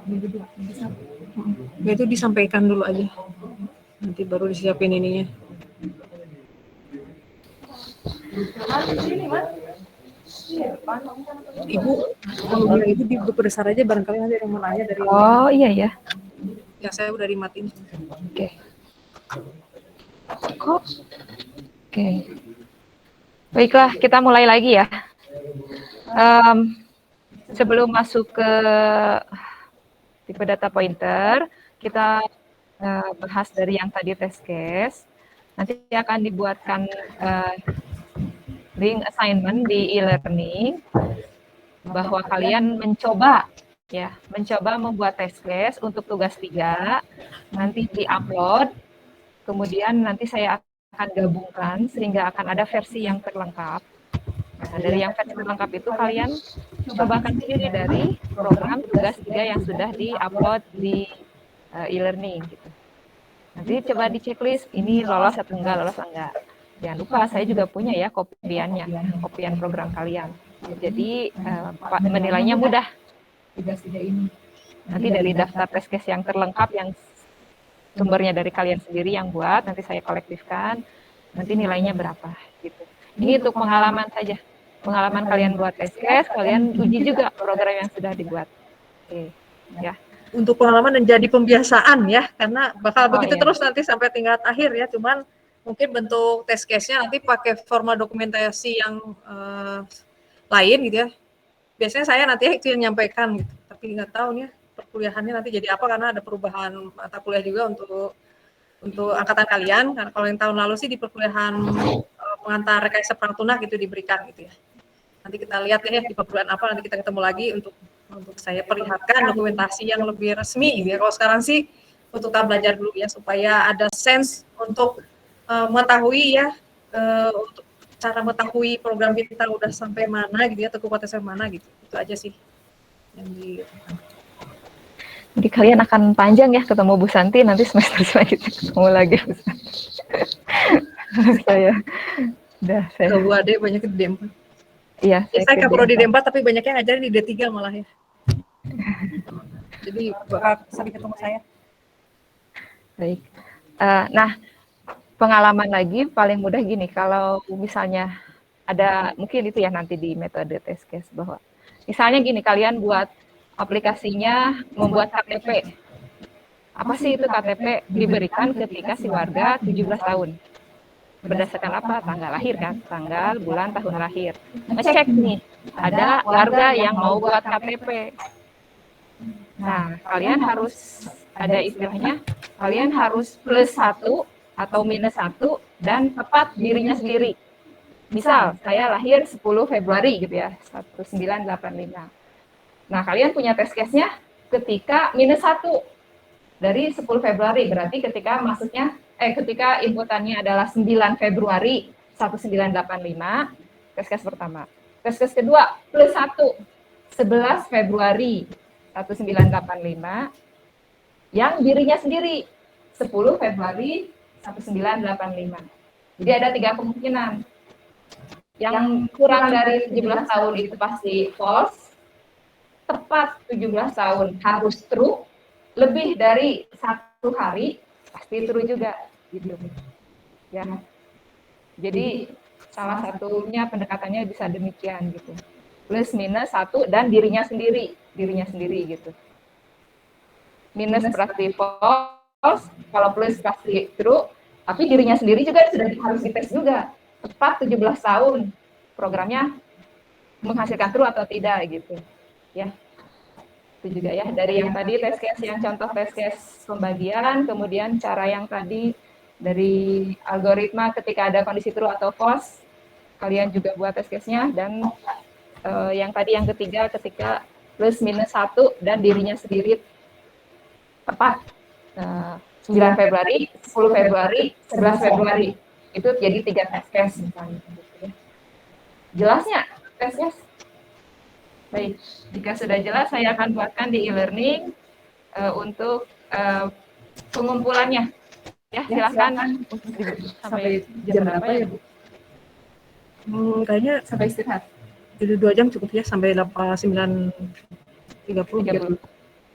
minggu dua. Ya, itu disampaikan dulu aja. Nanti baru disiapin ininya. Ibu, kalau bilang itu di besar aja, barangkali nanti ada yang mau nanya dari Oh iya ya. ya, saya udah dimatiin. Oke. Kok? Oke. Baiklah, kita mulai lagi ya. Sebelum masuk ke tipe data pointer, kita bahas dari yang tadi test case. Nanti akan dibuatkan link assignment di e-learning bahwa kalian mencoba membuat test case untuk tugas 3, nanti di-upload, kemudian nanti saya akan gabungkan sehingga akan ada versi yang terlengkap. Nah, dari yang versi terlengkap itu kalian cobakan sendiri dari program tugas 3 yang sudah di-upload di e-learning gitu. Nanti coba di checklist ini lolos atau enggak. Jangan lupa saya juga punya ya kopian program kalian. Jadi menilainya mudah. Nanti dari daftar test case yang terlengkap yang sumbernya dari kalian sendiri yang buat, nanti saya kolektifkan, nanti nilainya berapa gitu. Ini untuk pengalaman saja. Pengalaman kalian buat test case, kalian uji juga program yang sudah dibuat. Oke, ya. Untuk pengalaman dan jadi pembiasaan ya, karena bakal begitu iya. terus nanti sampai tingkat akhir ya. Cuman mungkin bentuk test case-nya nanti pakai format dokumentasi yang lain gitu ya. Biasanya saya nanti itu yang nyampaikan gitu, tapi nggak tahu nih perkuliahannya nanti jadi apa, karena ada perubahan mata kuliah juga untuk angkatan kalian. Karena kalau yang tahun lalu sih di perkuliahan pengantar rekayasa perang tunak gitu diberikan gitu ya. Nanti kita lihat ya di perkuliahan apa, nanti kita ketemu lagi untuk saya perlihatkan dokumentasi yang lebih resmi gitu ya. Kalau sekarang sih untuk tahap belajar dulu ya, supaya ada sense untuk mengetahui ya, untuk cara mengetahui program kita udah sampai mana gitu ya, atau kompetensi mana gitu. Itu aja sih yang Jadi kalian akan panjang ya ketemu Bu Santi, nanti semester selanjutnya ketemu lagi Bu Santi. saya Bu Ade banyak di D4. Iya, saya ke prodi D4 tapi banyaknya ngajarin di D3 malah ya. Jadi bakal sering ketemu saya. Baik. Nah, pengalaman lagi paling mudah gini, kalau misalnya ada mungkin itu ya nanti di metode test case, bahwa misalnya gini, kalian buat aplikasinya membuat KTP. Apa sih itu KTP? Diberikan ketika si warga 17 tahun. Berdasarkan apa? Tanggal lahir kan? Tanggal, bulan, tahun lahir. Ngecek nih, ada warga yang mau buat KTP. Nah, kalian harus ada istilahnya, kalian harus +1 atau -1 dan tepat dirinya sendiri. Misal, saya lahir 10 Februari gitu ya, 1985. Nah, kalian punya test case-nya ketika -1 dari 10 Februari, berarti ketika masuknya, ketika inputannya adalah 9 Februari 1985, test case pertama. Test case kedua, +1, 11 Februari 1985, yang dirinya sendiri 10 Februari 1985. Jadi ada 3 kemungkinan. Yang kurang dari 17 tahun itu pasti false, tepat 17 tahun harus true, lebih dari 1 hari pasti true juga gitu ya. Jadi salah satunya pendekatannya bisa demikian gitu. plus minus 1 dan dirinya sendiri gitu. Minus pasti false, kalau plus pasti true, tapi dirinya sendiri juga sudah harus dites juga. Tepat 17 tahun programnya menghasilkan true atau tidak gitu. Ya. Itu juga ya, dari yang tadi test case, yang contoh test case pembagian, kemudian cara yang tadi dari algoritma ketika ada kondisi true atau false, kalian juga buat test case-nya, dan yang tadi yang ketiga ketika plus minus 1 dan dirinya sendiri tepat 9 Februari, 10 Februari, 11 Februari. Itu jadi 3 test case misalnya. Jelasnya test case? Baik, jika sudah jelas saya akan buatkan di e-learning untuk pengumpulannya. Ya, silakan sampai jam berapa ya, Bu? Kayaknya Sampai istirahat. jadi 2 jam cukup ya, sampai 9.30.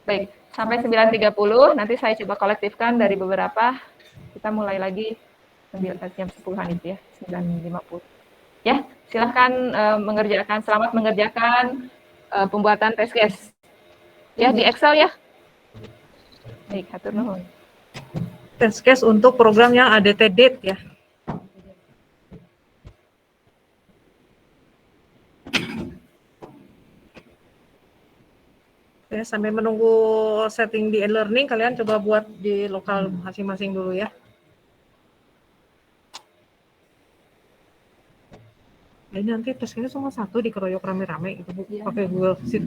Baik, sampai 9.30 nanti saya coba kolektifkan dari beberapa. Kita mulai lagi jam 10-an itu ya, 9.50. Ya, silahkan selamat mengerjakan pembuatan test case. Ya, di Excel ya. Baik, hatur nuhun. Test case untuk program yang ADT date ya. Ya, sambil menunggu setting di e-learning, kalian coba buat di lokal masing-masing dulu ya. Ini nanti tesnya cuma satu dikeroyok rame-rame gitu, Bu, pakai Google Sheet.